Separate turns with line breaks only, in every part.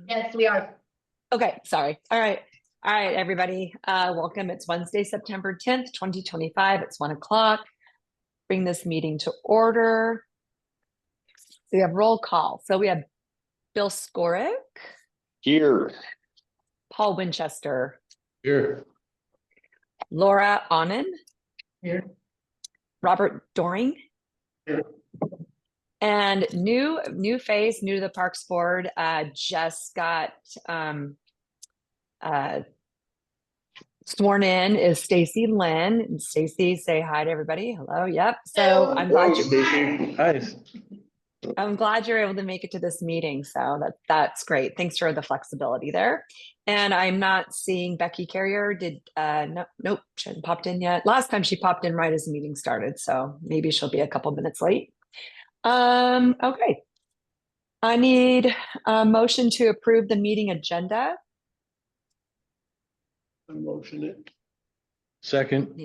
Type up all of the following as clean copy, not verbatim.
Yes, we are.
Okay, sorry. All right, everybody. Welcome. It's Wednesday, September 10th, 2025. It's 1 o'clock. Bring this meeting to order. So we have roll call. So we have Bill Skorick,
Here.
Paul Winchester,
Here.
Laura Onnen,
Here.
Robert Doring.
Here.
And new face, new to the Parks Board, just got sworn in is Stacy Lynn. And Stacy, say hi to everybody. Hello. Yep. So I'm glad I'm glad you're able to make it to this meeting. So that's great. Thanks for the flexibility there. And I'm not seeing Becky Carrier. Nope, she hadn't popped in yet. Last time she popped in right as the meeting started. So maybe she'll be a couple minutes late. Okay. I need a motion to approve the meeting agenda.
I motion it. Second.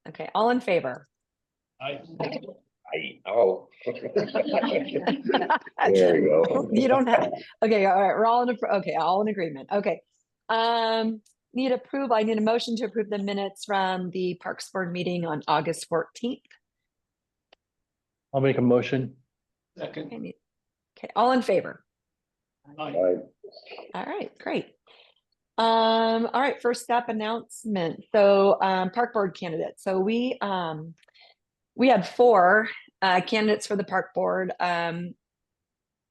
Okay, all in favor?
Oh. There you go.
You don't have, okay, all right, we're all in agreement. Okay. I need a motion to approve the minutes from the Parks Board meeting on August 14th.
I'll make a motion. Second.
Okay, all in favor?
Aye.
All right, great. All right, first step announcement. So Park Board candidates. So we had 4 candidates for the Park Board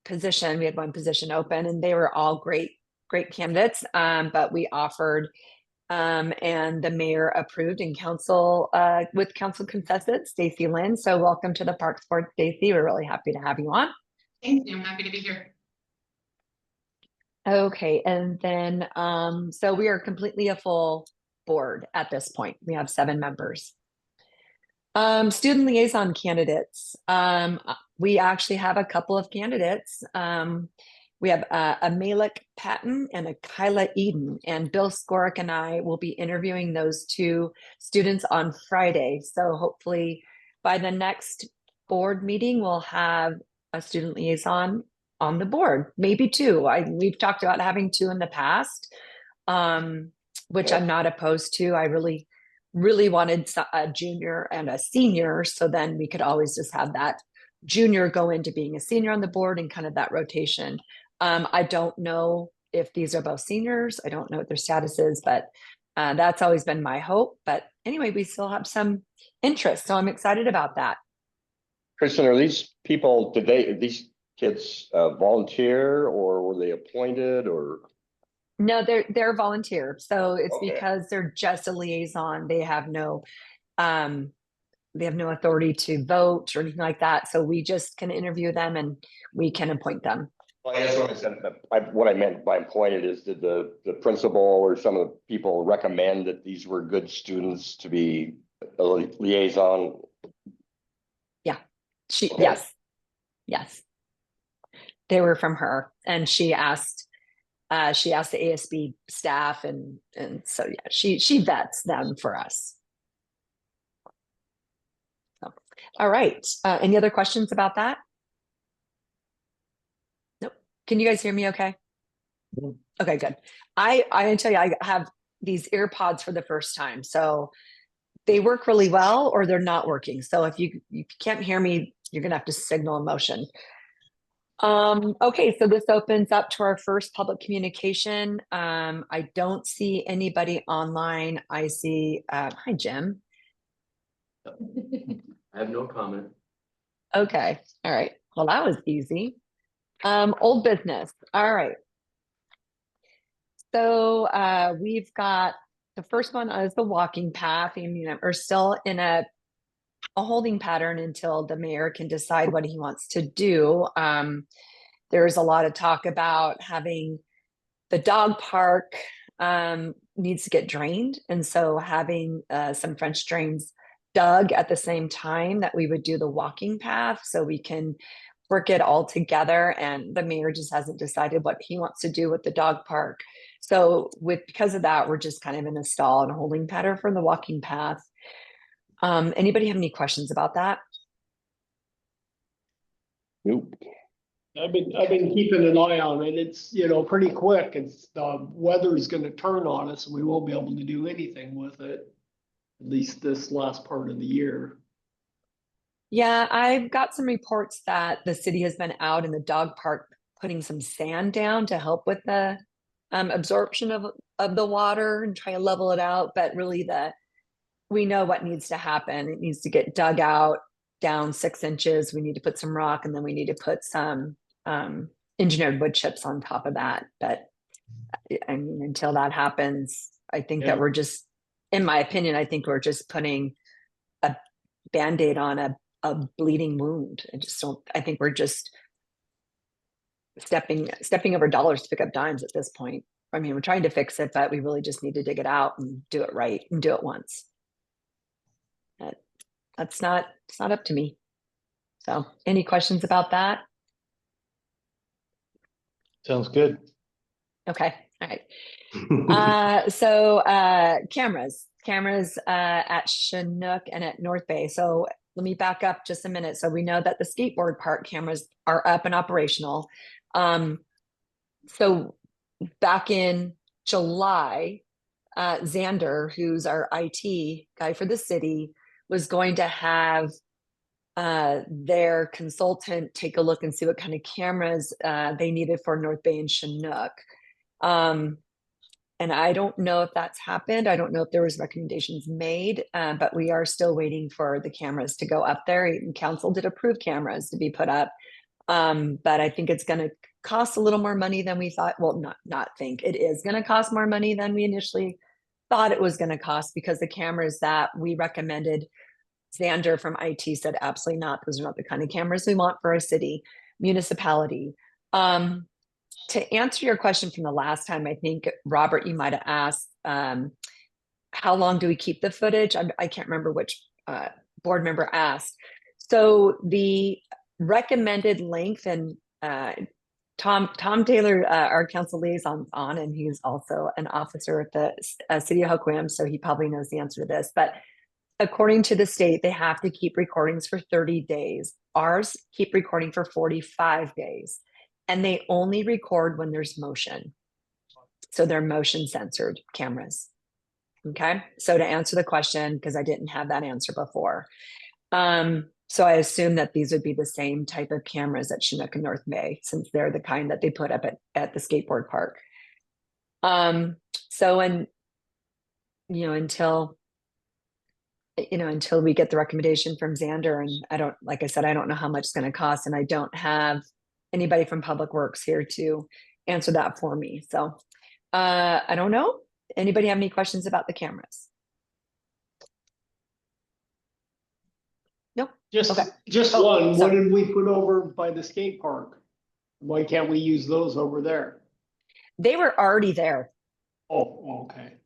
position. We had 1 position open and they were all great candidates. But we offered and the mayor approved and council with council consensus, Stacy Lynn. So welcome to the Parks Board, Stacy. We're really happy to have you on.
Thank you. I'm happy to be here.
Okay, and then so we are completely a full board at this point. We have 7 members. Student liaison candidates. We actually have a couple of candidates. We have a Malik Patton and a Kyla Eden, and Bill Skorick and I will be interviewing those 2 students on Friday. So hopefully by the next board meeting, we'll have a student liaison on the board, maybe 2. We've talked about having 2 in the past, which I'm not opposed to. I really wanted a junior and a senior, so then we could always just have that junior go into being a senior on the board and kind of that rotation. I don't know if these are both seniors. I don't know what their status is, but that's always been my hope. But anyway, we still have some interest, so I'm excited about that.
Kristen, are these people, these kids volunteer or were they appointed or?
No, they're volunteer. So it's
Okay.
because they're just a liaison. They have no authority to vote or anything like that. So we just can interview them and we can appoint them.
Well, I guess what I meant by appointed is did the principal or some of the people recommend that these were good students to be a liaison?
Yeah,
Okay.
yes. They were from her, and she asked the ASB staff, and so yeah, she vets them for us. So, all right. Any other questions about that? Nope. Can you guys hear me okay? Okay, good. I tell you, I have these ear pods for the first time, so they work really well or they're not working. So if you can't hear me, you're gonna have to signal emotion. Okay, so this opens up to our first public communication. I don't see anybody online. I see, hi, Jim.
I have no comment.
Okay, all right. Well, that was easy. Old business. All right. So we've got the first one is the walking path, and we're still in a holding pattern until the mayor can decide what he wants to do. There's a lot of talk about having the dog park needs to get drained, and so having some French drains dug at the same time that we would do the walking path, so we can work it all together. And the mayor just hasn't decided what he wants to do with the dog park. So because of that, we're just kind of in a stall and a holding pattern for the walking path. Anybody have any questions about that?
Nope.
I've been keeping an eye on it. It's, pretty quick. It's, the weather's gonna turn on us and we won't be able to do anything with it. At least this last part of the year.
Yeah, I've got some reports that the city has been out in the dog park putting some sand down to help with the absorption of the water and try to level it out. But really, we know what needs to happen. It needs to get dug out down 6 inches. We need to put some rock, and then we need to put some engineered wood chips on top of that. But I mean, until that happens, I think
Yeah.
that we're just, in my opinion, I think we're just putting a Band-Aid on a bleeding wound. I think we're just stepping over dollars to pick up dimes at this point. I mean, we're trying to fix it, but we really just need to dig it out and do it right and do it once. It's not up to me. So any questions about that?
Sounds good.
Okay. All right. Cameras at Chinook and at North Bay. So let me back up just a minute. So we know that the skateboard park cameras are up and operational. So back in July, Xander, who's our IT guy for the city, was going to have their consultant take a look and see what kind of cameras they needed for North Bay and Chinook. And I don't know if that's happened. I don't know if there was recommendations made, but we are still waiting for the cameras to go up there. Even council did approve cameras to be put up. But I think it's going to cost a little more money than we thought. Well, not think. It is going to cost more money than we initially thought it was going to cost, because the cameras that we recommended, Xander from IT said absolutely not. Those are not the kind of cameras we want for a city municipality. To answer your question from the last time, I think, Robert, you might have asked, how long do we keep the footage? I can't remember which board member asked. So the recommended length, and Tom Taylor, our council liaison on, and he's also an officer at the city of Hoquiam, so he probably knows the answer to this. But according to the state, they have to keep recordings for 30 days. Ours keep recording for 45 days. And they only record when there's motion. So they're motion censored cameras. Okay. So to answer the question, because I didn't have that answer before. So I assume that these would be the same type of cameras at Chinook and North Bay, since they're the kind that they put up at the skateboard park. Until we get the recommendation from Xander, and like I said, I don't know how much it's going to cost, and I don't have anybody from Public Works here to answer that for me. So I don't know. Anybody have any questions about the cameras? Nope.
Just
Oh,
one. What
sorry.
did we put over by the skate park? Why can't we use those over there?
They were already there.
Oh, okay.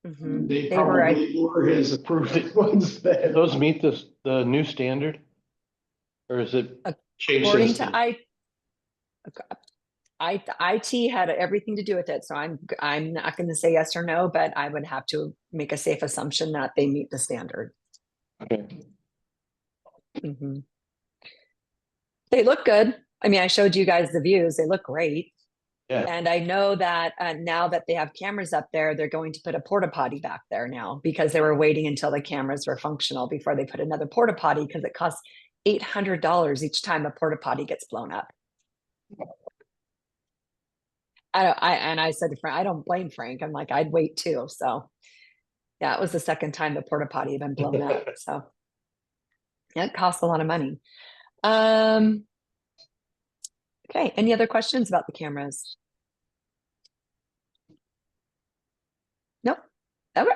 Mhm.
They
They were,
probably were his approved ones then.
Those meet the new standard? Or is it changed
according
since
to
then?
IT had everything to do with it. So I'm not going to say yes or no, but I would have to make a safe assumption that they meet the standard.
Okay.
Mhm. They look good. I mean, I showed you guys the views. They look great.
Yeah.
And I know that now that they have cameras up there, they're going to put a porta potty back there now, because they were waiting until the cameras were functional before they put another porta potty, because it costs $800 each time a porta potty gets blown up. I said to Frank, I don't blame Frank. I'm like, I'd wait too. So yeah, it was the second time the porta potty had been blown up. So yeah, it costs a lot of money. Okay, any other questions about the cameras? Nope. Okay.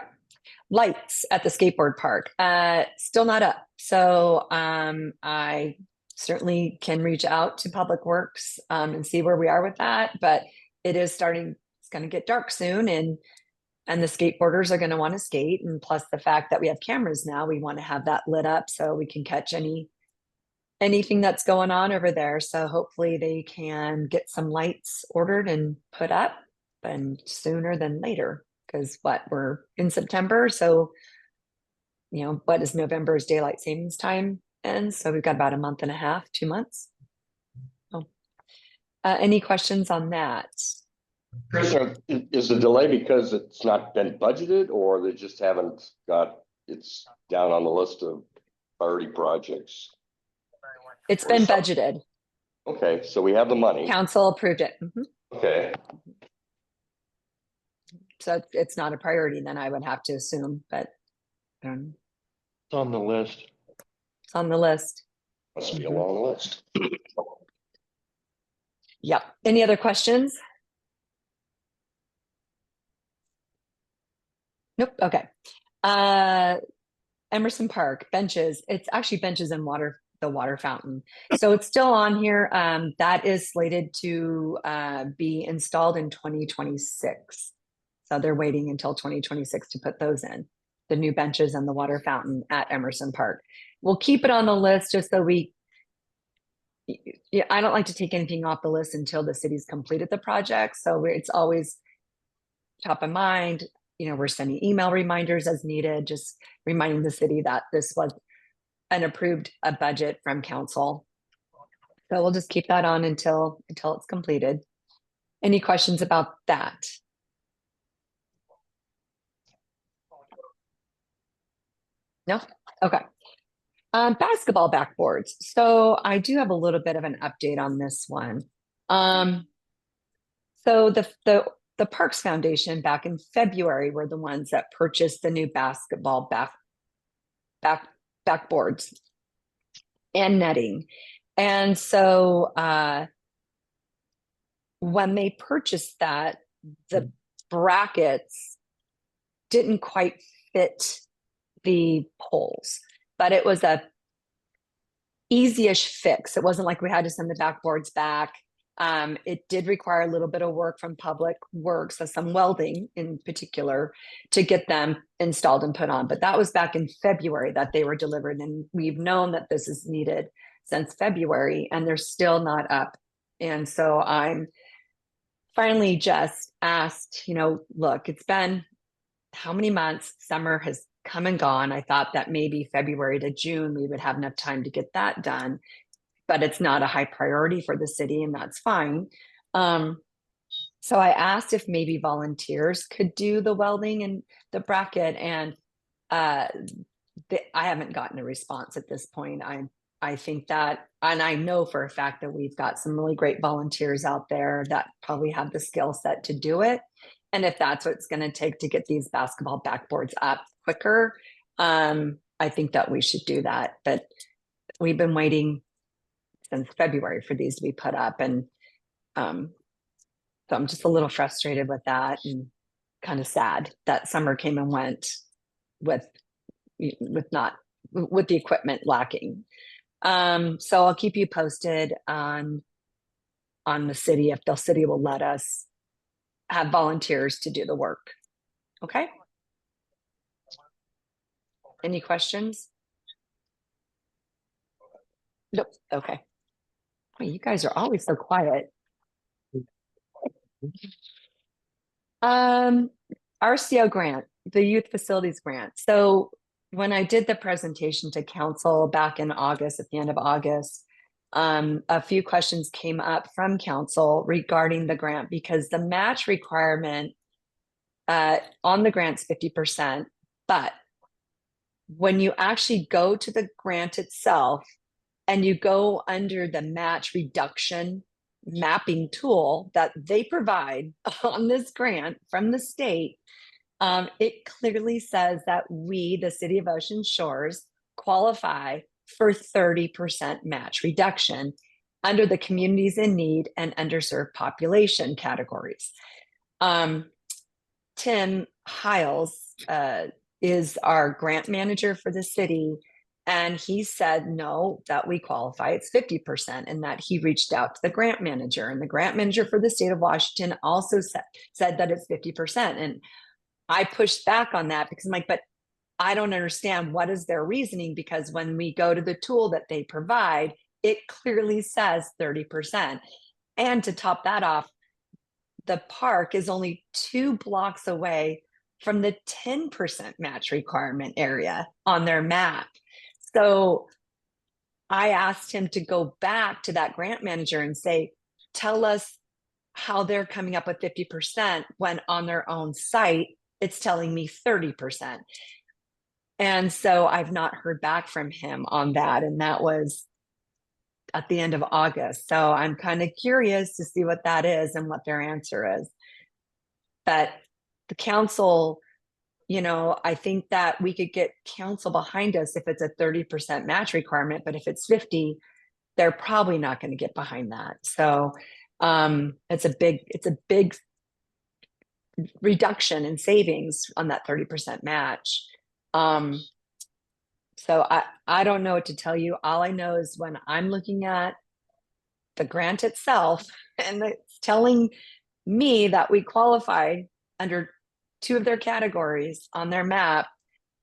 Lights at the skateboard park, still not up. So I certainly can reach out to Public Works and see where we are with that. But it is starting, it's going to get dark soon, and the skateboarders are going to want to skate. And plus the fact that we have cameras now, we want to have that lit up so we can catch anything that's going on over there. So hopefully they can get some lights ordered and put up, and sooner than later, because we're in September. So, what is November's daylight savings time ends? So we've got about a month and a half, 2 months. Any questions on that?
Chris, is the delay because it's not been budgeted or they just haven't got, it's down on the list of priority projects?
It's
Or
been
some-
budgeted.
Okay, so we have the money.
Council approved it. Mhm.
Okay,
So it's not a priority, then I would have to assume, but
It's on the list.
it's on the list.
must be a long list.
Yep. Any other questions? Nope. Okay. Emerson Park benches. It's actually benches and water, the water fountain. So it's still on here. That is slated to be installed in 2026. So they're waiting until 2026 to put those in, the new benches and the water fountain at Emerson Park. We'll keep it on the list just so yeah, I don't like to take anything off the list until the city's completed the project. So it's always top of mind. We're sending email reminders as needed, just reminding the city that this was an approved budget from council. So we'll just keep that on until it's completed. Any questions about that? No? Okay. Basketball backboards. So I do have a little bit of an update on this one. So the Parks Foundation back in February were the ones that purchased the new basketball backboards and netting. And so when they purchased that, the brackets didn't quite fit the poles, but it was a easy-ish fix. It wasn't like we had to send the backboards back. It did require a little bit of work from Public Works, so some welding in particular, to get them installed and put on. But that was back in February that they were delivered. And we've known that this is needed since February, and they're still not up. And so I'm finally just asked, look, it's been how many months? Summer has come and gone. I thought that maybe February to June, we would have enough time to get that done. But it's not a high priority for the city, and that's fine. So I asked if maybe volunteers could do the welding and the bracket, and I haven't gotten a response at this point. I think that, and I know for a fact that we've got some really great volunteers out there that probably have the skill set to do it. And if that's what it's going to take to get these basketball backboards up quicker, I think that we should do that. But we've been waiting since February for these to be put up. And so I'm just a little frustrated with that and kind of sad that summer came and went with the equipment lacking. So I'll keep you posted on the city, if the city will let us have volunteers to do the work. Okay. Any questions? Nope. Okay. You guys are always so quiet. RCO grant, the youth facilities grant. So when I did the presentation to council back in August, at the end of August, a few questions came up from council regarding the grant, because the match requirement on the grant's 50%, but when you actually go to the grant itself and you go under the match reduction mapping tool that they provide on this grant from the state, it clearly says that we, the city of Ocean Shores, qualify for 30% match reduction under the communities in need and underserved population categories. Tim Hiles is our grant manager for the city, and he said no, that we qualify, it's 50%, and that he reached out to the grant manager, and the grant manager for the state of Washington also said that it's 50%. And I pushed back on that because I'm like, but I don't understand what is their reasoning, because when we go to the tool that they provide, it clearly says 30%. And to top that off, the park is only 2 blocks away from the 10% match requirement area on their map. So I asked him to go back to that grant manager and say, tell us how they're coming up with 50% when on their own site, it's telling me 30%. And so I've not heard back from him on that. And that was at the end of August. So I'm kind of curious to see what that is and what their answer is. But the council, you know, I think that we could get council behind us if it's a 30% match requirement, but if it's 50, they're probably not going to get behind that. So it's a big reduction in savings on that 30% match. So I don't know what to tell you. All I know is when I'm looking at the grant itself and it's telling me that we qualified under 2 of their categories on their map,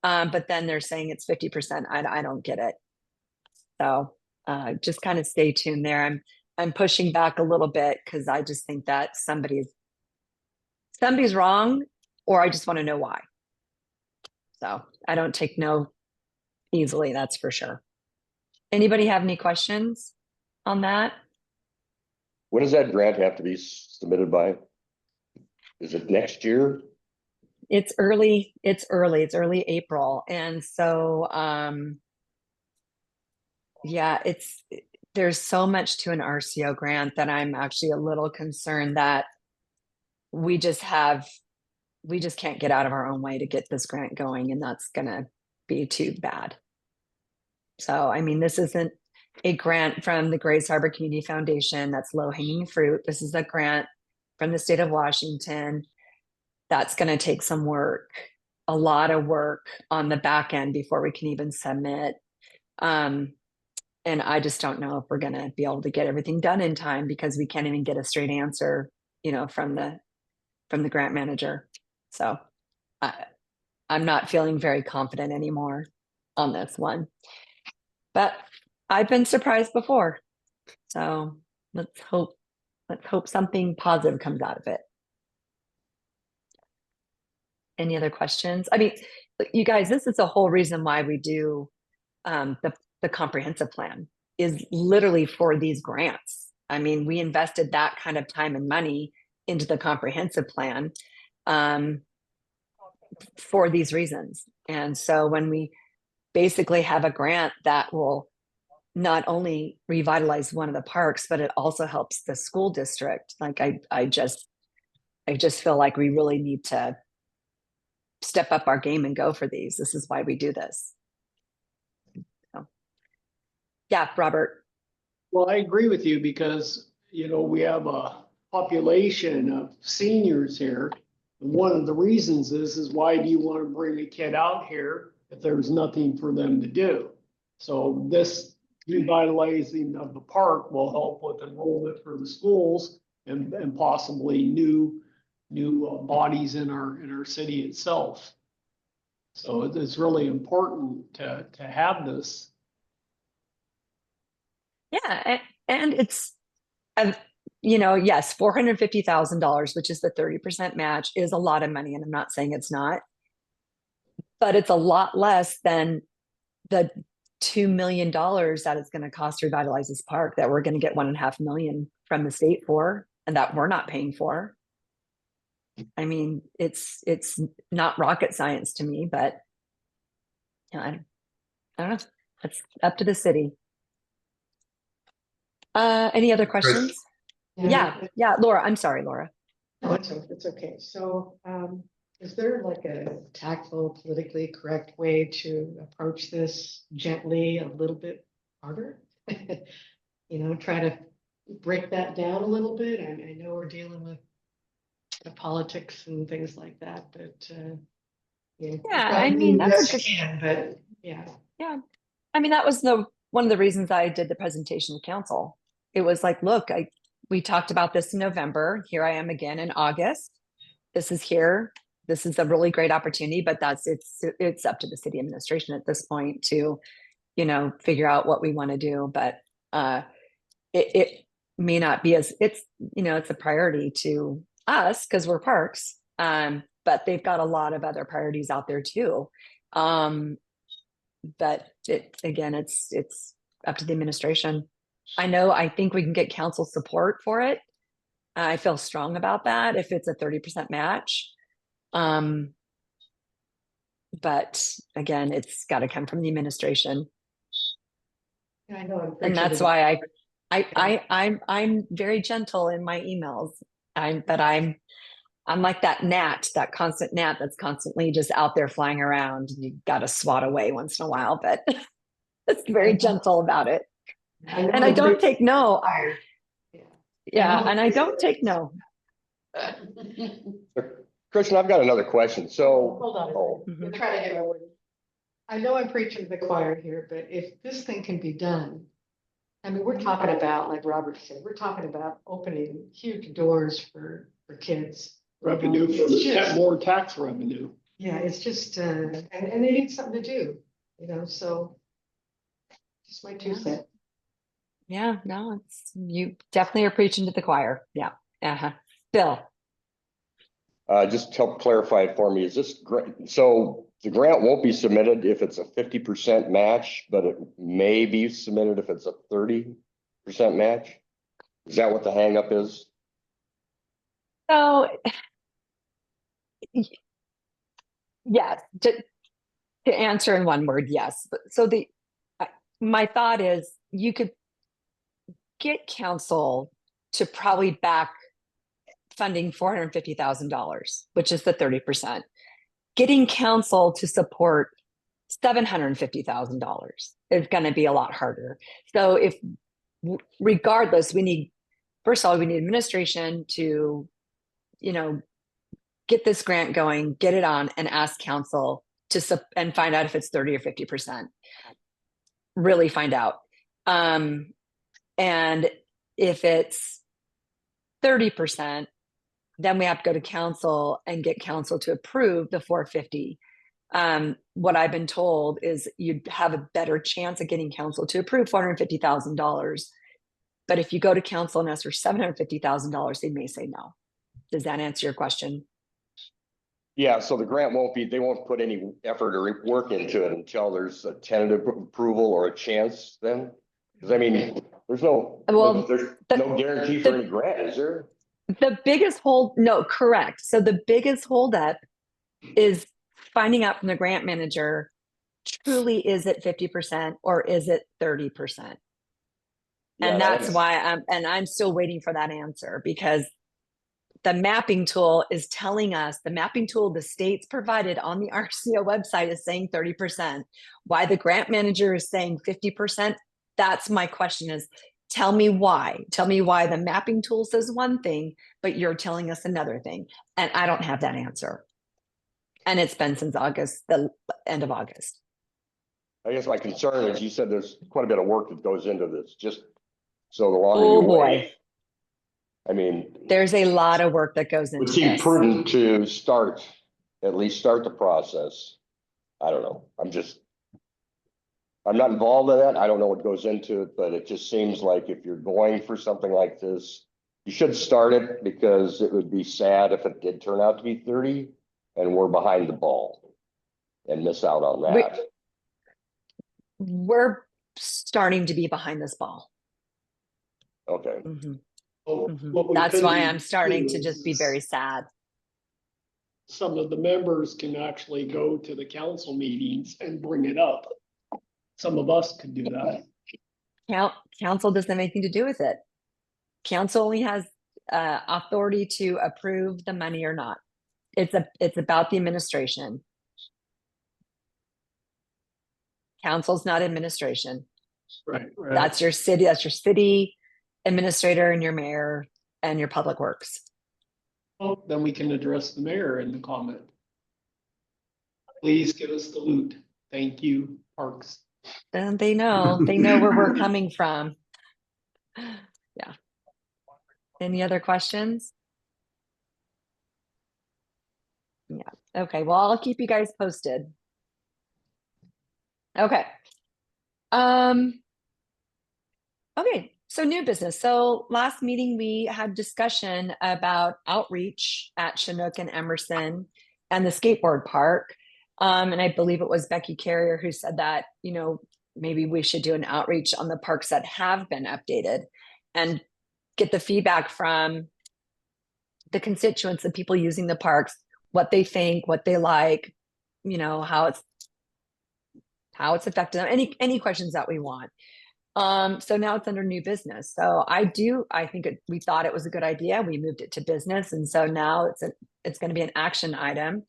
but then they're saying it's 50%. I don't get it. So just kind of stay tuned there. I'm pushing back a little bit because I just think that somebody's wrong, or I just want to know why. So I don't take no easily, that's for sure. Anybody have any questions on that?
When does that grant have to be submitted by? Is it next year?
It's early April. And so, yeah, there's so much to an RCO grant that I'm actually a little concerned that we just can't get out of our own way to get this grant going, and that's gonna be too bad. So, I mean, this isn't a grant from the Grays Harbor Community Foundation that's low-hanging fruit. This is a grant from the state of Washington that's going to take some work, a lot of work on the back end before we can even submit. And I just don't know if we're going to be able to get everything done in time because we can't even get a straight answer, you know, from the grant manager. So I'm not feeling very confident anymore on this one. But I've been surprised before. So let's hope something positive comes out of it. Any other questions? I mean, you guys, this is the whole reason why we do the comprehensive plan is literally for these grants. I mean, we invested that kind of time and money into the comprehensive plan for these reasons. And so when we basically have a grant that will not only revitalize one of the parks, but it also helps the school district. Like I just feel like we really need to step up our game and go for these. This is why we do this. So, yeah, Robert.
Well, I agree with you because, you know, we have a population of seniors here. And one of the reasons is why do you want to bring a kid out here if there's nothing for them to do? So this revitalizing of the park will help with enrollment for the schools and possibly new bodies in our city itself. So it's really important to have this.
Yeah, and it's, you know, yes, $450,000, which is the 30% match, is a lot of money, and I'm not saying it's not, but it's a lot less than the $2 million that it's going to cost to revitalize this park that we're going to get $1.5 million from the state for, and that we're not paying for. I mean, it's not rocket science to me, but you know, I don't know. It's up to the city. Any other questions? Yeah, Laura. I'm sorry, Laura.
No, it's okay. So, is there like a tactful, politically correct way to approach this gently, a little bit harder? You know, try to break that down a little bit. I know we're dealing with the politics and things like that, but yeah,
I mean, that's a good,
but yeah.
I mean, that was one of the reasons I did the presentation to council. It was like, look, we talked about this in November. Here I am again in August. This is here. This is a really great opportunity, but it's up to the city administration at this point to, you know, figure out what we want to do. But it may not be as it's a priority to us because we're parks. But they've got a lot of other priorities out there too. But it's up to the administration. I think we can get council support for it. I feel strong about that if it's a 30% match. But again, it's got to come from the administration.
I know I'm
And
preaching
that's
to the-
why I'm very gentle in my emails. I'm like that gnat, that constant gnat that's constantly just out there flying around. You got to swat away once in a while, but it's very gentle about it.
know
And I
I'm
don't
preaching
take no.
fire. Yeah.
Yeah, and I don't take no.
Christian, I've got another question. So,
Hold on,
oh,
I'm trying to get my word. I know I'm preaching to the choir here, but if this thing can be done, I mean, we're talking about, like Robert said, we're talking about opening huge doors for kids.
Revenue for more tax revenue.
Yeah, it's just, and they need something to do, you know, so. Just my 2 cents.
Yeah, no, you definitely are preaching to the choir. Yeah. Bill.
just help clarify it for me. Is this so the grant won't be submitted if it's a 50% match, but it may be submitted if it's a 30% match? Is that what the hangup is?
So yes, to answer in one word, yes. But so my thought is you could get council to probably back funding $450,000, which is the 30%. Getting council to support $750,000 is going to be a lot harder. So regardless, first of all, we need administration to, get this grant going, get it on, and ask council and find out if it's 30 or 50%. Really find out. And if it's 30%, then we have to go to council and get council to approve the 450. What I've been told is you'd have a better chance of getting council to approve $450,000. But if you go to council and ask for $750,000, they may say no. Does that answer your question?
Yeah, so the grant they won't put any effort or work into it until there's a tentative approval or a chance then? Because I mean, there's no guarantee for any grant, is there?
The biggest correct. So the biggest holdup is finding out from the grant manager, truly, is it 50% or is it 30%? And that's why I'm still waiting for that answer, because the mapping tool is telling us, the mapping tool the state's provided on the RCO website is saying 30%. Why the grant manager is saying 50%, that's my question is, tell me why. Tell me why the mapping tool says one thing, but you're telling us another thing. And I don't have that answer. And it's been since August, the end of August.
I guess my concern is you said there's quite a bit of work that goes into this, just so the longer you wait. I mean,
there's a lot of work that goes into
it would seem
this.
prudent to at least start the process. I don't know. I'm not involved in that. I don't know what goes into it, but it just seems like if you're going for something like this, you should start it, because it would be sad if it did turn out to be 30 and we're behind the ball and miss out on that.
We're starting to be behind this ball.
Okay.
Mm-hmm.
That's
why I'm starting to just be very sad.
Some of the members can actually go to the council meetings and bring it up. Some of us could do that.
Council doesn't have anything to do with it. Council only has authority to approve the money or not. It's about the administration. Council's not administration.
Right.
That's your city administrator and your mayor and your public works.
Well, then we can address the mayor in the comment. Please give us the loot. Thank you, Parks.
And they know where we're coming from. Yeah. Any other questions? Yeah. Okay. Well, I'll keep you guys posted. Okay. Okay. So new business. So last meeting, we had discussion about outreach at Chinook and Emerson and the skateboard park. And I believe it was Becky Carrier who said that, maybe we should do an outreach on the parks that have been updated and get the feedback from the constituents, the people using the parks, what they think, what they like, you know, how it's affected them, any questions that we want. So now it's under new business. So I think we thought it was a good idea. We moved it to business. And so now it's going to be an action item.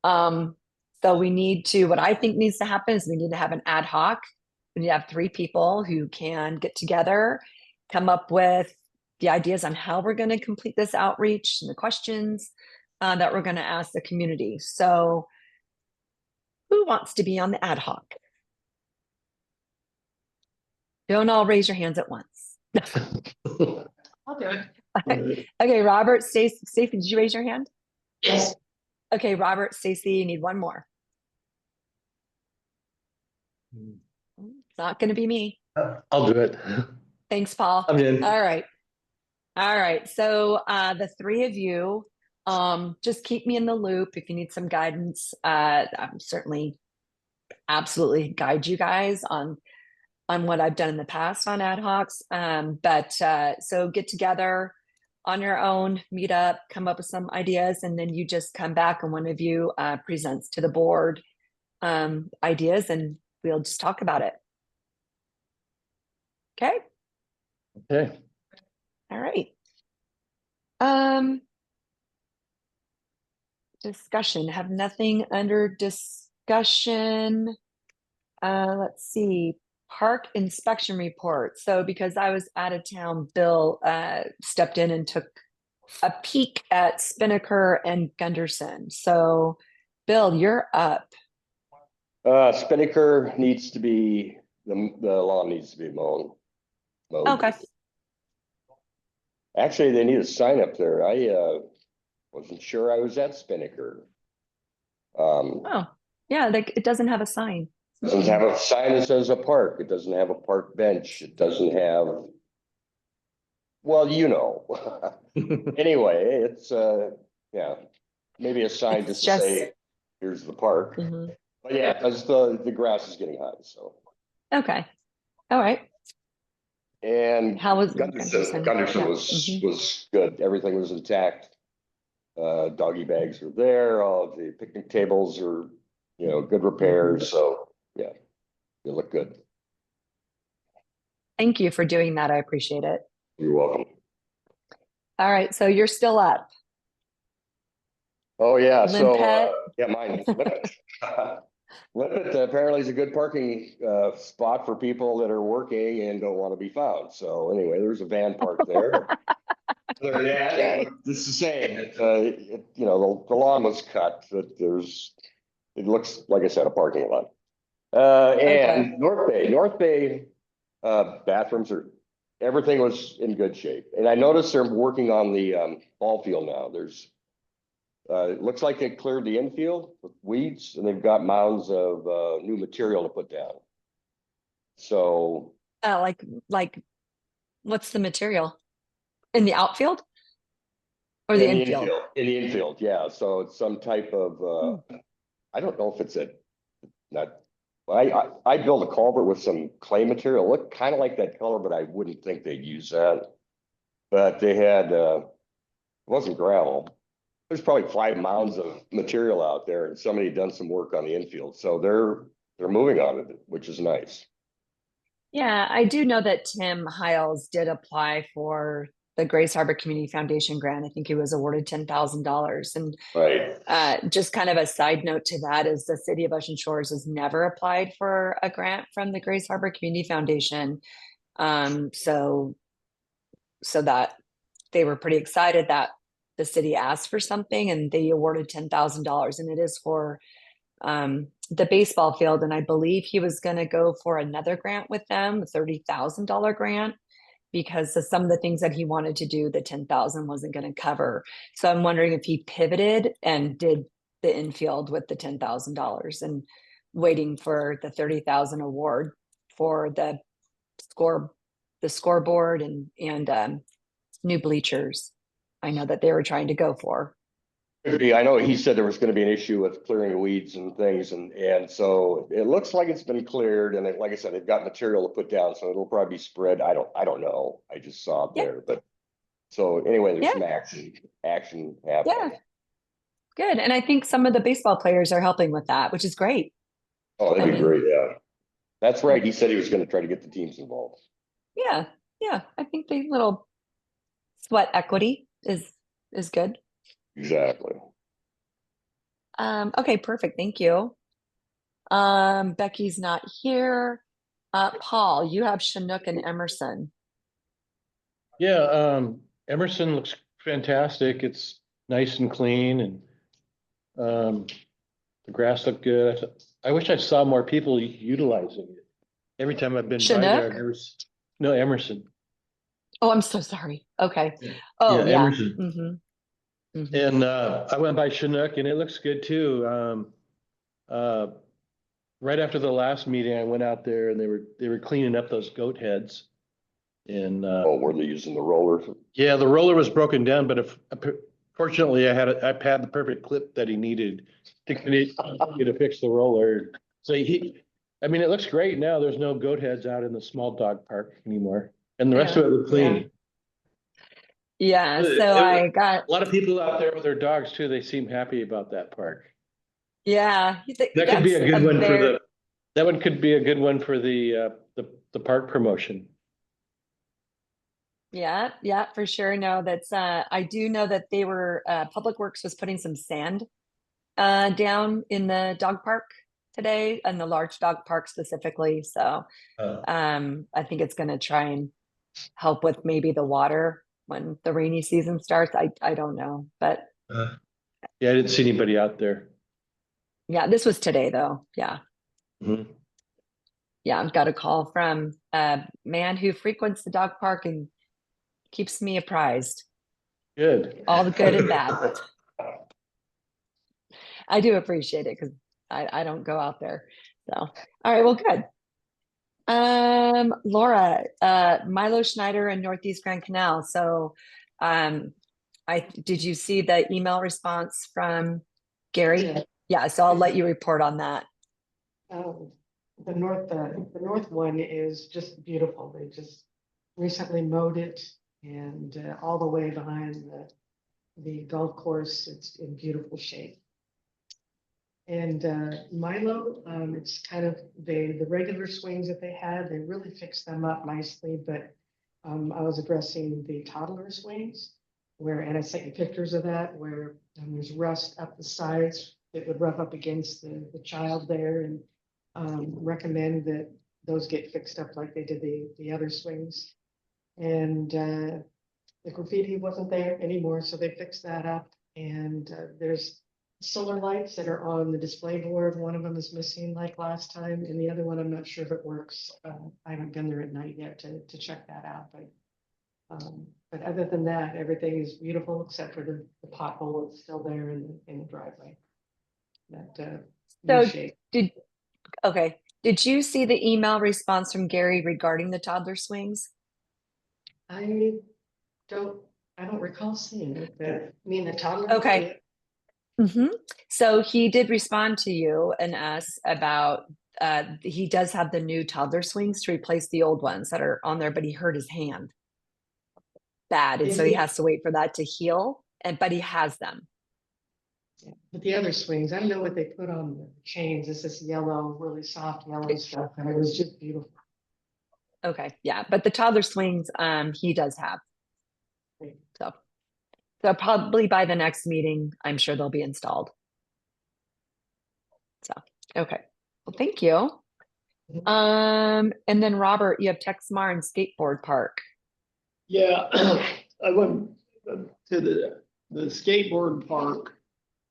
So what I think needs to happen is we need to have an ad hoc. We need to have 3 people who can get together, come up with the ideas on how we're going to complete this outreach and the questions that we're going to ask the community. So who wants to be on the ad hoc? Don't all raise your hands at once.
I'll do it.
Okay, Robert, Stacy, did you raise your hand?
Yes.
Okay, Robert, Stacy, you need one more. It's not going to be me.
I'll do it.
Thanks, Paul.
I'm in.
All right. So the 3 of you, just keep me in the loop if you need some guidance. I'm certainly absolutely guide you guys on what I've done in the past on ad hocs. So get together on your own, meet up, come up with some ideas, and then you just come back and one of you presents to the board ideas, and we'll just talk about it. Okay.
Okay.
All right. Discussion, have nothing under discussion. Let's see, park inspection report. So because I was out of town, Bill stepped in and took a peek at Spinnaker and Gunderson. So Bill, you're up.
Spinnaker needs to be, the lawn needs to be mowed.
Okay.
Actually, they need a sign up there. I wasn't sure I was at Spinnaker.
Oh, yeah, it doesn't have a sign.
Doesn't have a sign that says a park. It doesn't have a park bench. It doesn't have, well, you know. Anyway, it's yeah, maybe a sign
It's
just to
just-
say, here's the park.
Mhm.
But yeah, because the grass is getting high, so.
Okay. All right.
And
How was
Gunderson
Yeah.
was good. Everything was intact. Doggy bags are there. All of the picnic tables are, you know, good repairs. So yeah, they look good.
Thank you for doing that. I appreciate it.
You're welcome.
All right. So you're still up.
Oh yeah, so
Limpet?
yeah, mine. Limpet apparently is a good parking spot for people that are working and don't want to be found. So anyway, there's a van parked there. Other than that,
Okay.
it's the same. You know, the lawn was cut, but it looks, like I said, a parking lot. And North Bay bathrooms everything was in good shape. And I noticed they're working on the ball field now. It looks like they cleared the infield with weeds, and they've got mounds of new material to put down. So
Like what's the material? In the outfield? Or the infield?
In the infield, yeah. So it's some type of I don't know if it's I built a culvert with some clay material. It looked kind of like that color, but I wouldn't think they'd use that. But they had it wasn't gravel. There's probably 5 mounds of material out there, and somebody had done some work on the infield. So they're moving on it, which is nice.
Yeah, I do know that Tim Hiles did apply for the Grace Harbor Community Foundation grant. I think he was awarded $10,000. And
Right.
just kind of a side note to that is the city of Ocean Shores has never applied for a grant from the Grace Harbor Community Foundation. So that they were pretty excited that the city asked for something and they awarded $10,000, and it is for the baseball field. And I believe he was going to go for another grant with them, a $30,000 grant, because of some of the things that he wanted to do, the 10,000 wasn't going to cover. So I'm wondering if he pivoted and did the infield with the $10,000 and waiting for the 30,000 award for the scoreboard and new bleachers. I know that they were trying to go for.
Could be. I know he said there was gonna be an issue with clearing weeds and things, and so it looks like it's been cleared, and like I said, they've got material to put down, so it'll probably be spread. I don't know. I just saw it
Yeah.
there, but. So anyway, there's
Yeah.
some action happening.
Yeah. Good. And I think some of the baseball players are helping with that, which is great.
Oh, that'd
I
be
mean-
great, yeah. That's right. He said he was gonna try to get the teams involved.
Yeah. Yeah. I think the little sweat equity is good.
Exactly.
Okay, perfect. Thank you. Becky's not here. Paul, you have Chinook and Emerson.
Yeah, Emerson looks fantastic. It's nice and clean and the grass looked good. I wish I saw more people utilizing it. Every time I've been by there, I've
Chinook?
never no, Emerson.
Oh, I'm so sorry. Okay.
Yeah.
Oh,
Yeah,
yeah.
Emerson.
Mhm.
And I went by Chinook and it looks good too. Right after the last meeting, I went out there and they were cleaning up those goat heads. And
Oh, were they using the rollers?
yeah, the roller was broken down, but if fortunately I had the perfect clip that he needed to fix the roller. So I mean, it looks great now. There's no goat heads out in the small dog park anymore. And the rest
Yeah.
of it looked clean.
Yeah.
It-
So
it-
I got,
A lot of people out there with their dogs too. They seem happy about that park.
yeah.
That could be a
that's
good one for
very-
that one could be a good one for the park promotion.
Yeah, yeah, for sure. No, that's I do know that they were Public Works was putting some sand down in the dog park today, and the large dog park specifically. So I think it's gonna try and help with maybe the water when the rainy season starts. I don't know. But
Yeah, I didn't see anybody out there.
yeah, this was today though. Yeah.
Mhm.
Yeah, I've got a call from a man who frequents the dog park and keeps me apprised.
Good.
All the good and bad. I do appreciate it because I don't go out there. So, all right, well, good. Laura, Milo Schneider and Northeast Grand Canal. So, did you see the email response from Gary?
Yeah.
Yeah, so I'll let you report on that.
The north one is just beautiful. They just recently mowed it and all the way behind the golf course, it's in beautiful shape. And Milo, it's kind of the regular swings that they had, they really fixed them up nicely, but I was addressing the toddler swings and I sent you pictures of that, where there's rust up the sides that would rub up against the child there, and recommend that those get fixed up like they did the other swings. And the graffiti wasn't there anymore, so they fixed that up. And there's solar lights that are on the display board. One of them is missing like last time, and the other one, I'm not sure if it works. I haven't been there at night yet to check that out, but other than that, everything is beautiful except for the pothole that's still there in the driveway. That
So
shape.
did you see the email response from Gary regarding the toddler swings?
I don't recall seeing it, but I mean the toddler.
Okay. So he did respond to you and us about he does have the new toddler swings to replace the old ones that are on there, but he hurt his hand bad, and so he has to wait for that to heal. But he has them.
Yeah, but the other swings, I don't know what they put on the chains. This is yellow, really soft yellow stuff, and it was just beautiful.
Okay, yeah, but the toddler swings, he does have. So probably by the next meeting, I'm sure they'll be installed. So, okay, well, thank you. And then Robert, you have Texmar and Skateboard Park.
Yeah, I went to the skateboard park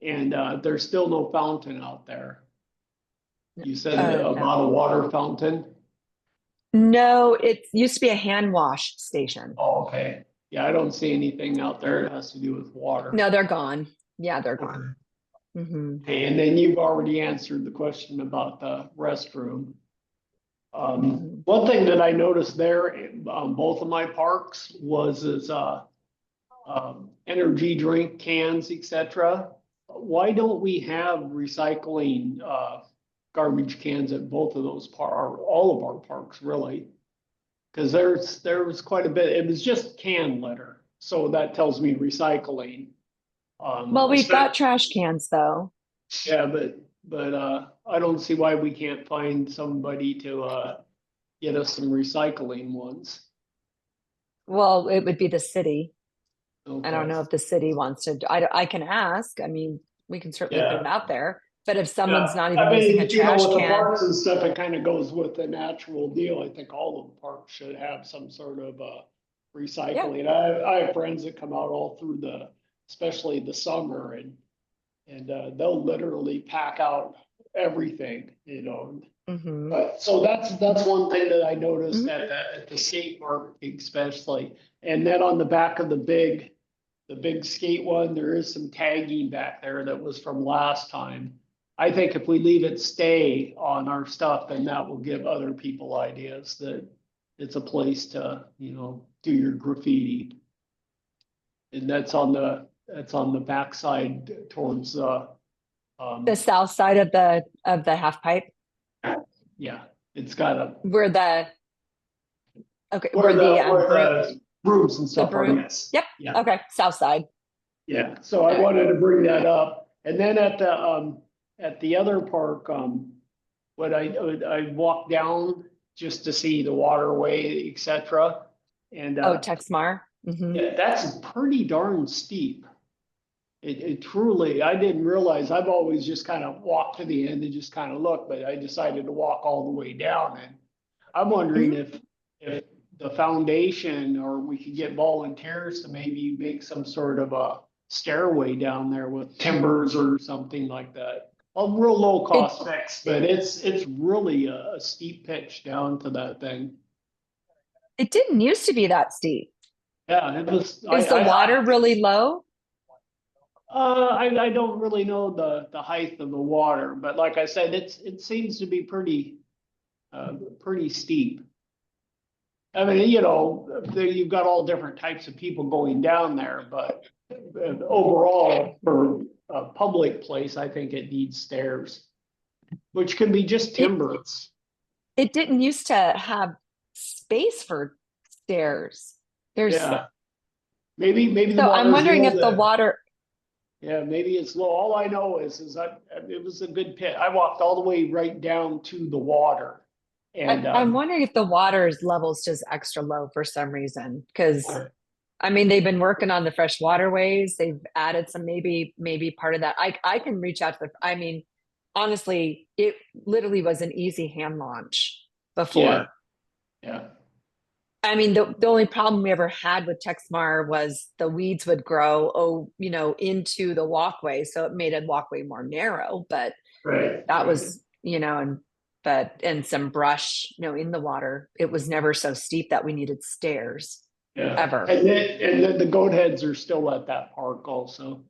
and there's still no fountain out there. You said
No.
about a water fountain?
No, it used to be a hand wash station.
Oh, okay. Yeah, I don't see anything out there that has to do with water.
No, they're gone. Yeah, they're gone.
Okay, and then you've already answered the question about the restroom. One thing that I noticed there on both of my parks was energy drink cans, etc. why don't we have recycling, garbage cans at both of those all of our parks, really? Cause there was quite a bit, it was just canned litter, so that tells me recycling.
Well, we've got trash cans though.
Yeah, but, I don't see why we can't find somebody to, get us some recycling ones.
Well, it would be the city. I
Okay.
don't know if the city wants to, I can ask. I mean, we can certainly put it
Yeah.
out there. But if someone's
Yeah,
not even
I mean,
using a
you know,
trash
with the
can,
parks and stuff, it kind of goes with the natural deal. I think all of the parks should have some sort of, recycling. I have friends that come out all through especially the summer and they'll literally pack out everything, you know.
Mhm.
But, so that's one thing that I noticed
Mhm.
at the skate park especially. And then on the back of the big skate one, there is some tagging back there that was from last time. I think if we leave it stay on our stuff, then that will give other people ideas that it's a place to, you know, do your graffiti. And that's on the backside towards,
The south side of the half pipe
yeah, it's got a,
where the, okay,
where
broom-
the rooms and stuff are,
broom-
yes.
Yep.
Yeah.
Okay, south side.
Yeah, so I wanted to bring that up. And then at the other park, what I walked down just to see the waterway, et cetera. And,
Oh, Texmar. Mhm.
yeah, that's pretty darn steep. It truly, I didn't realize, I've always just kind of walked to the end and just kind of looked, but I decided to walk all the way down. And I'm wondering if the foundation, or we could get volunteers to maybe make some sort of a stairway down there with timbers or something like that. A real low cost fix, but it's really a steep pitch down to that thing.
It didn't used to be that steep.
Yeah, it was.
Is the water really low?
I don't really know the height of the water, but like I said, it seems to be pretty steep. I mean, you know, you've got all different types of people going down there, but overall, for a public place, I think it needs stairs, which can be just timbers.
It didn't used to have space for stairs. There's,
Yeah. Maybe the
so I'm
water's
wondering
low
if the
then.
water,
Yeah, maybe it's low. All I know is that it was a good pit. I walked all the way right down to the water. And,
I'm wondering if the water's level's just extra low for some reason, because I mean, they've been working on the fresh waterways. They've added some, maybe part of that. I can reach out to I mean, honestly, it literally was an easy hand launch before.
yeah.
I mean, the only problem we ever had with Texmar was the weeds would grow, into the walkway. So it made a walkway more narrow, but
Right.
that was, and some brush, in the water. It was never so steep that we needed stairs.
Yeah.
Ever.
And then the goat heads are still at that park also.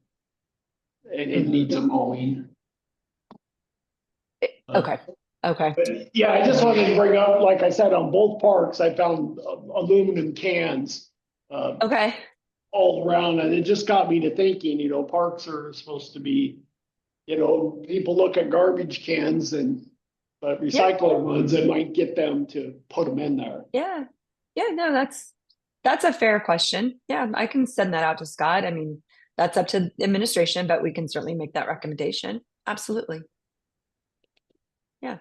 It needs a mowing.
Okay. Okay.
But yeah, I just wanted to bring up, like I said, on both parks, I found aluminum cans.
Okay.
All around, and it just got me to thinking, you know, parks are supposed to be, you know, people look at garbage cans but recycling ones, it might get them to put them in there.
Yeah. Yeah. No, that's a fair question. Yeah. I can send that out to Scott. I mean, that's up to administration, but we can certainly make that recommendation. Absolutely. Yeah.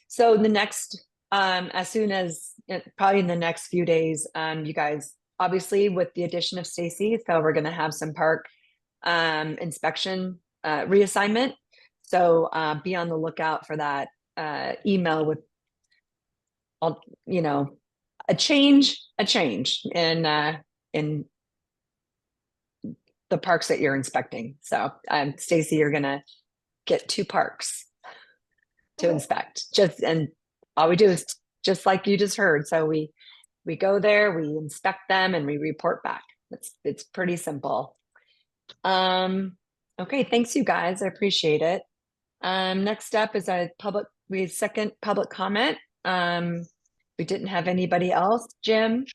So the next, as soon as probably in the next few days, you guys, obviously with the addition of Stacy, so we're going to have some park inspection reassignment. So be on the lookout for that email with, a change in the parks that you're inspecting. So Stacy, you're going to get 2 parks to inspect, and all we do is just like you just heard. So we go there, we inspect them, and we report back. It's pretty simple. Okay, thanks you guys, I appreciate it. Next up is second public comment. We didn't have anybody else. Jim,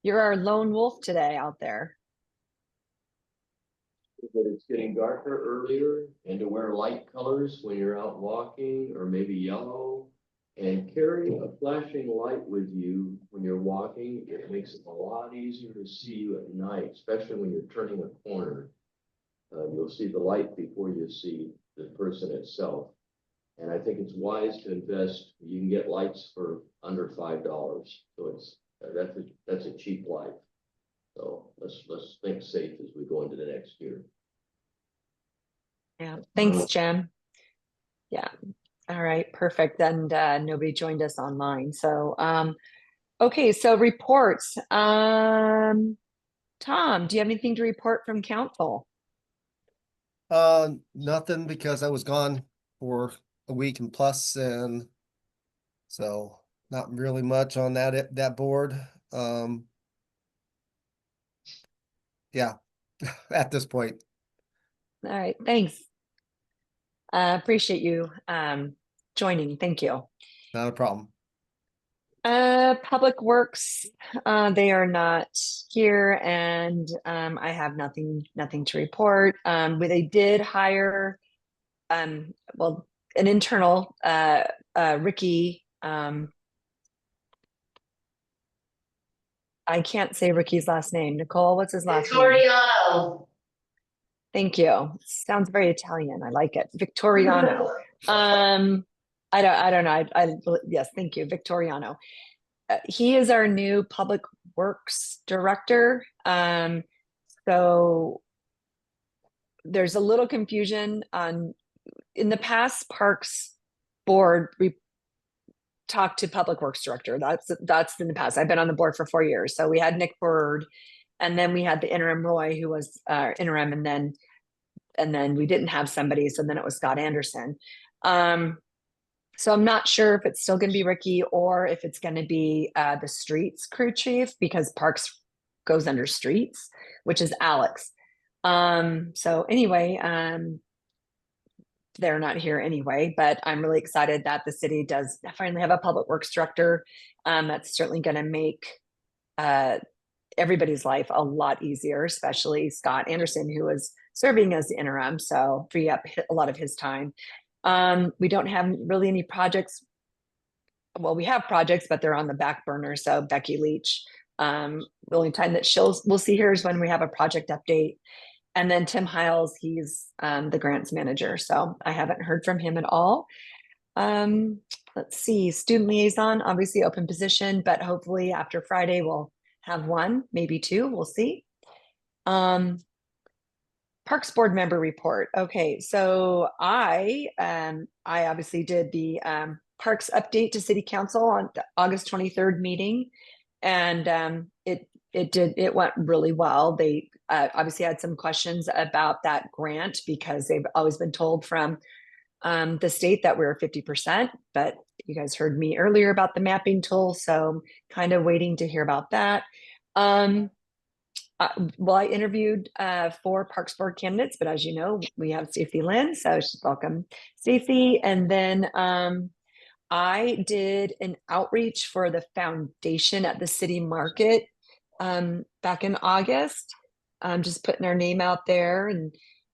you're our lone wolf today out there.
that it's getting darker earlier and to wear light colors when you're out walking or maybe yellow. And carry a flashing light with you when you're walking. It makes it a lot easier to see you at night, especially when you're turning a corner. You'll see the light before you see the person itself. And I think it's wise to invest. You can get lights for under $5. So it's, that's a cheap light. So let's think safe as we go into the next year.
Yeah, thanks, Jim. Yeah. All right, perfect. And nobody joined us online. So okay, so reports. Tom, do you have anything to report from council?
Nothing because I was gone for a week and plus, and so not really much on that board. Yeah, at this point.
All right, thanks. Appreciate you joining. Thank you.
Not a problem.
Public Works, they are not here, and I have nothing to report. They did hire well, an internal Ricky. I can't say Ricky's last name. Nicole, what's his last name?
Victoriano.
Thank you. Sounds very Italian. I like it. Victoriano. I don't know. Yes, thank you, Victoriano. He is our new Public Works Director. So there's a little confusion on, in the past, Parks Board, we talked to Public Works Director. That's in the past. I've been on the board for 4 years. So we had Nick Bird, and then we had the interim Roy, who was interim, and then we didn't have somebody, so then it was Scott Anderson. So I'm not sure if it's still going to be Ricky or if it's going to be the streets crew chief, because Parks goes under streets, which is Alex. So anyway, they're not here anyway, but I'm really excited that the city does finally have a Public Works Director. That's certainly going to make everybody's life a lot easier, especially Scott Anderson, who is serving as the interim, so free up a lot of his time. We don't have really any projects. Well, we have projects, but they're on the back burner. So Becky Leach, the only time that we'll see her is when we have a project update. And then Tim Hiles, he's the grants manager. So I haven't heard from him at all. Let's see, student liaison, obviously open position, but hopefully after Friday, we'll have one, maybe two, we'll see. Parks Board member report. Okay, so I obviously did the Parks update to City Council on the August 23rd meeting, and it went really well. They obviously had some questions about that grant because they've always been told from the state that we're 50%, but you guys heard me earlier about the mapping tool, so kind of waiting to hear about that. Well, I interviewed 4 Parks Board candidates, but as you know, we have Stacey Lynn, so welcome, Stacey. And then I did an outreach for the foundation at the city market back in August, just putting our name out there and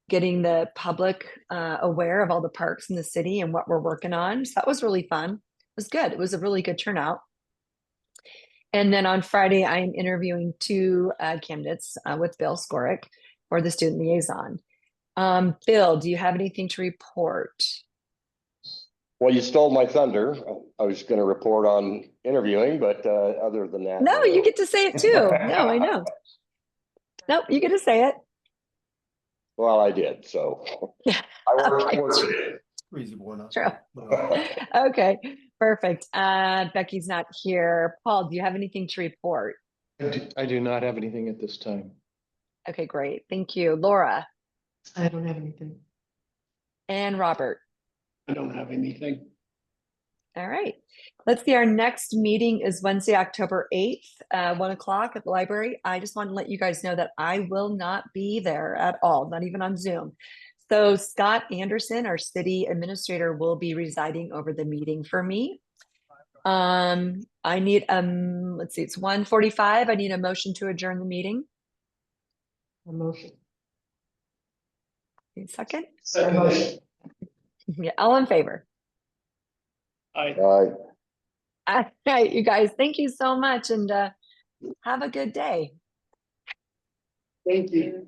getting the public aware of all the parks in the city and what we're working on. So that was really fun. It was good. It was a really good turnout. And then on Friday, I am interviewing 2 candidates with Bill Skorick for the student liaison. Bill, do you have anything to report?
Well, you stole my thunder. I was going to report on interviewing, but other than that.
No, you get to say it too. No, I know. Nope, you get to say it.
Well, I did, so.
Yeah.
I worked
Okay.
towards it.
Reasonable enough.
True. Okay, perfect. Becky's not here. Paul, do you have anything to report?
I do not have anything at this time.
Okay, great. Thank you. Laura
I don't have anything.
and Robert.
I don't have anything.
All right. Let's see. Our next meeting is Wednesday, October 8th, 1 o'clock at the library. I just want to let you guys know that I will not be there at all, not even on Zoom. So Scott Anderson, our city administrator, will be residing over the meeting for me. I need, let's see, it's 1:45. I need a motion to adjourn the meeting.
A motion.
Second?
Second.
Yeah, all in favor?
I,
All
Right, you guys, thank you so much and have a good day.
thank you.